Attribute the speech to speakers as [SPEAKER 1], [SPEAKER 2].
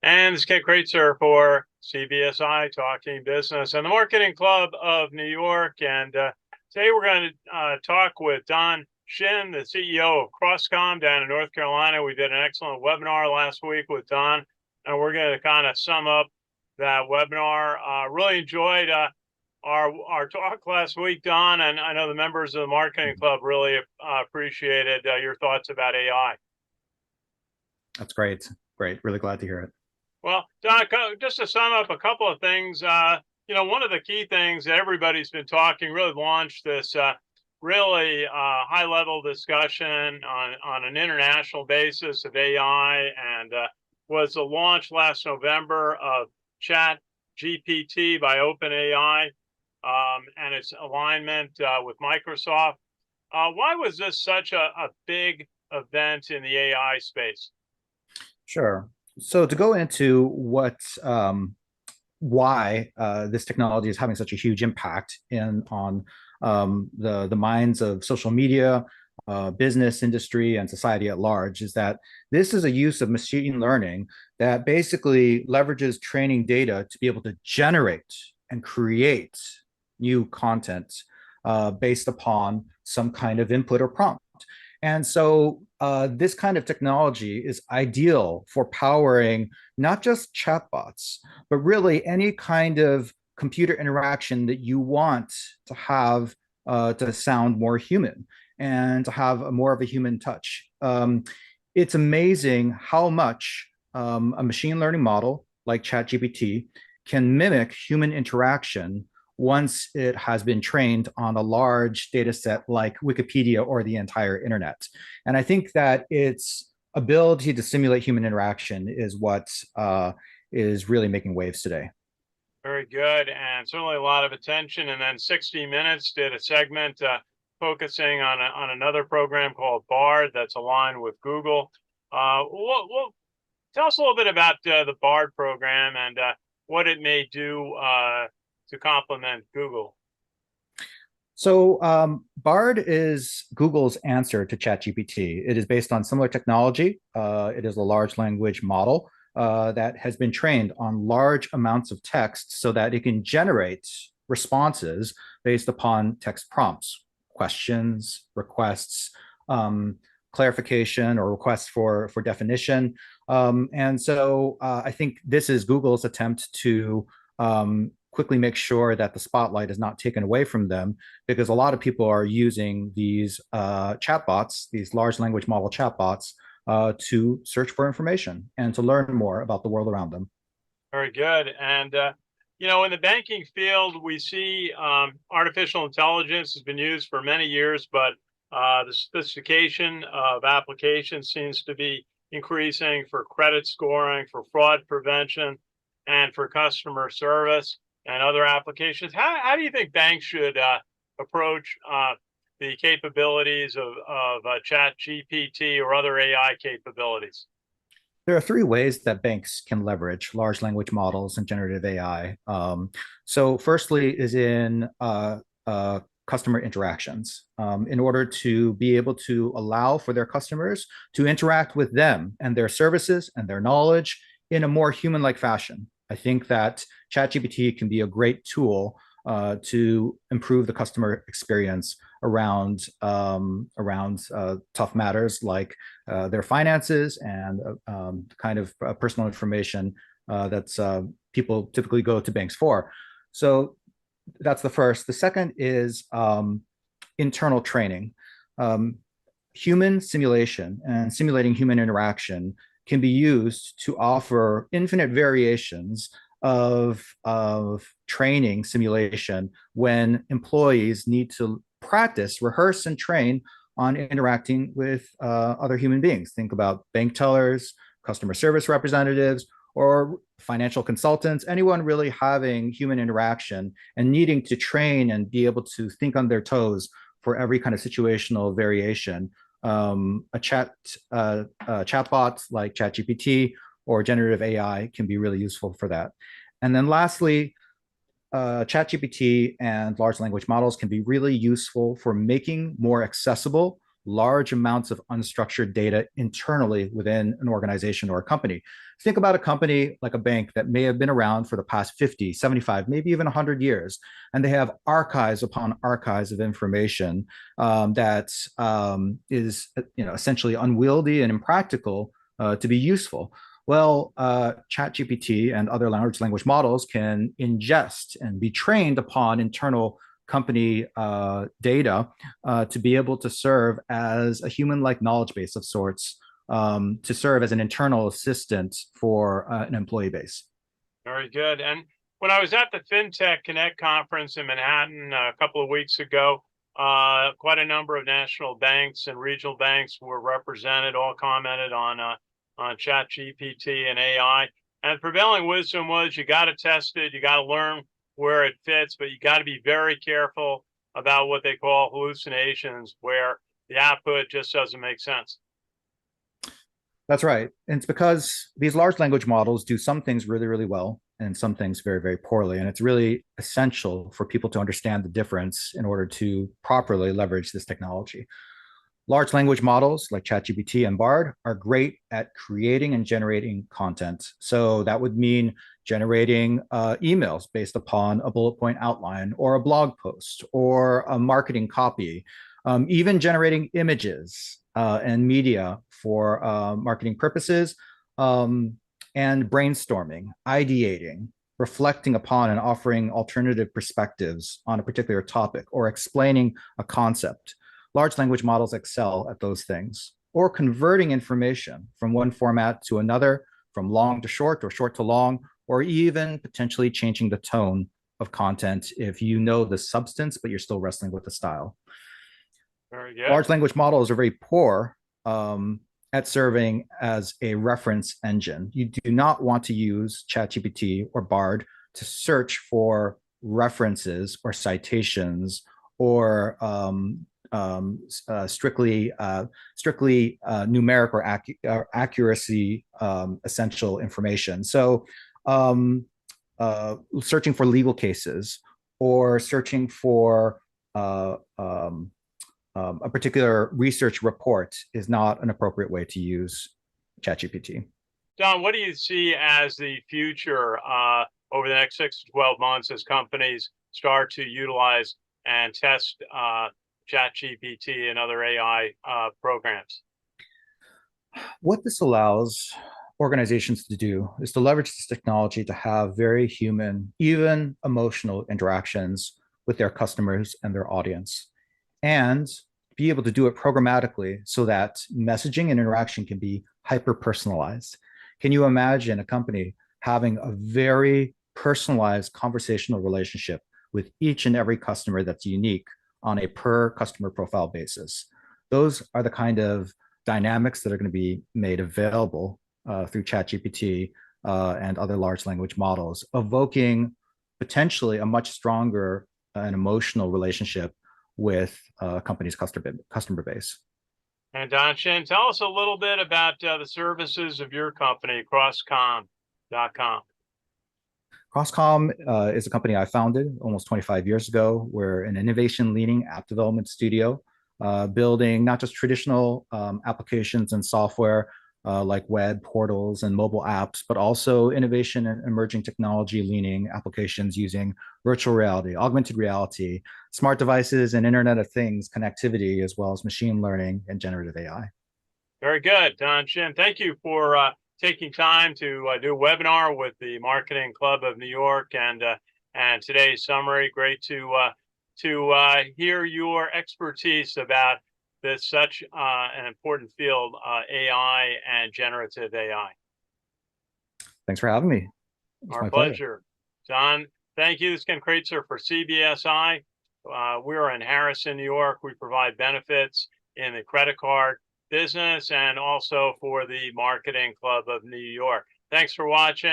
[SPEAKER 1] And this is Ken Kraetzer for CBSI Talking Business and the Marketing Club of New York. And today we're going to talk with Don Shin, the CEO of Crosscomm down in North Carolina. We did an excellent webinar last week with Don, and we're going to kind of sum up that webinar. Really enjoyed our talk last week, Don, and I know the members of the Marketing Club really appreciated your thoughts about AI.
[SPEAKER 2] That's great. Great. Really glad to hear it.
[SPEAKER 1] Well, Don, just to sum up a couple of things, one of the key things that everybody's been talking really launched this really high-level discussion on an international basis of AI, and was the launch last November of ChatGPT by OpenAI and its alignment with Microsoft. Why was this such a big event in the AI space?
[SPEAKER 2] Sure. So to go into why this technology is having such a huge impact on the minds of social media, business, industry, and society at large, is that this is a use of machine learning that basically leverages training data to be able to generate and create new content based upon some kind of input or prompt. And so this kind of technology is ideal for powering not just chatbots, but really any kind of computer interaction that you want to have to sound more human and to have more of a human touch. It's amazing how much a machine learning model like ChatGPT can mimic human interaction once it has been trained on a large data set like Wikipedia or the entire internet. And I think that its ability to simulate human interaction is what is really making waves today.
[SPEAKER 1] Very good, and certainly a lot of attention. And then 60 Minutes did a segment focusing on another program called Bard that's aligned with Google. Tell us a little bit about the Bard program and what it may do to complement Google.
[SPEAKER 2] So Bard is Google's answer to ChatGPT. It is based on similar technology. It is a large language model that has been trained on large amounts of text so that it can generate responses based upon text prompts, questions, requests, clarification, or requests for definition. And so I think this is Google's attempt to quickly make sure that the spotlight is not taken away from them, because a lot of people are using these chatbots, these large language model chatbots, to search for information and to learn more about the world around them.
[SPEAKER 1] Very good. And, in the banking field, we see artificial intelligence has been used for many years, but the sophistication of applications seems to be increasing for credit scoring, for fraud prevention, and for customer service and other applications. How do you think banks should approach the capabilities of ChatGPT or other AI capabilities?
[SPEAKER 2] There are three ways that banks can leverage large language models and generative AI. So firstly is in customer interactions, in order to be able to allow for their customers to interact with them and their services and their knowledge in a more human-like fashion. I think that ChatGPT can be a great tool to improve the customer experience around tough matters like their finances and kind of personal information that's people typically go to banks for. So that's the first. The second is internal training. Human simulation and simulating human interaction can be used to offer infinite variations of training simulation when employees need to practice, rehearse, and train on interacting with other human beings. Think about bank tellers, customer service representatives, or financial consultants, anyone really having human interaction and needing to train and be able to think on their toes for every kind of situational variation. A chatbot like ChatGPT or generative AI can be really useful for that. And then lastly, ChatGPT and large language models can be really useful for making more accessible large amounts of unstructured data internally within an organization or a company. Think about a company like a bank that may have been around for the past 50, 75, maybe even 100 years, and they have archives upon archives of information that is essentially unwieldy and impractical to be useful. Well, ChatGPT and other large language models can ingest and be trained upon internal company data to be able to serve as a human-like knowledge base of sorts, to serve as an internal assistant for an employee base.
[SPEAKER 1] Very good. And when I was at the FinTech Connect conference in Manhattan a couple of weeks ago, quite a number of national banks and regional banks were represented, all commented on ChatGPT and AI. And prevailing wisdom was you got to test it, you got to learn where it fits, but you got to be very careful about what they call hallucinations, where the output just doesn't make sense.
[SPEAKER 2] That's right. And it's because these large language models do some things really, really well and some things very, very poorly. And it's really essential for people to understand the difference in order to properly leverage this technology. Large language models like ChatGPT and Bard are great at creating and generating content. So that would mean generating emails based upon a bullet point outline or a blog post or a marketing copy, even generating images and media for marketing purposes, and brainstorming, ideating, reflecting upon and offering alternative perspectives on a particular topic or explaining a concept. Large language models excel at those things, or converting information from one format to another, from long to short or short to long, or even potentially changing the tone of content if you know the substance, but you're still wrestling with the style.
[SPEAKER 1] Very good.
[SPEAKER 2] Large language models are very poor at serving as a reference engine. You do not want to use ChatGPT or Bard to search for references or citations or strictly numeric or accuracy essential information. So searching for legal cases or searching for a particular research report is not an appropriate way to use ChatGPT.
[SPEAKER 1] Don, what do you see as the future over the next 6 to 12 months as companies start to utilize and test ChatGPT and other AI programs?
[SPEAKER 2] What this allows organizations to do is to leverage this technology to have very human, even emotional interactions with their customers and their audience, and be able to do it programmatically so that messaging and interaction can be hyper-personalized. Can you imagine a company having a very personalized conversational relationship with each and every customer that's unique on a per customer profile basis? Those are the kind of dynamics that are going to be made available through ChatGPT and other large language models, evoking potentially a much stronger and emotional relationship with a company's customer base.
[SPEAKER 1] And Don Shin, tell us a little bit about the services of your company, Crosscomm.com.
[SPEAKER 2] Crosscomm is a company I founded almost 25 years ago. We're an innovation-leading app development studio, building not just traditional applications and software like web portals and mobile apps, but also innovation and emerging technology-leaning applications using virtual reality, augmented reality, smart devices, and Internet of Things connectivity, as well as machine learning and generative AI.
[SPEAKER 1] Very good, Don Shin. Thank you for taking time to do a webinar with the Marketing Club of New York and today's summary. Great to hear your expertise about this such an important field, AI and generative AI.
[SPEAKER 2] Thanks for having me.
[SPEAKER 1] Our pleasure. John, thank you. This is Ken Kraetzer for CBSI. We're in Harrison, New York. We provide benefits in the credit card business and also for the Marketing Club of New York. Thanks for watching.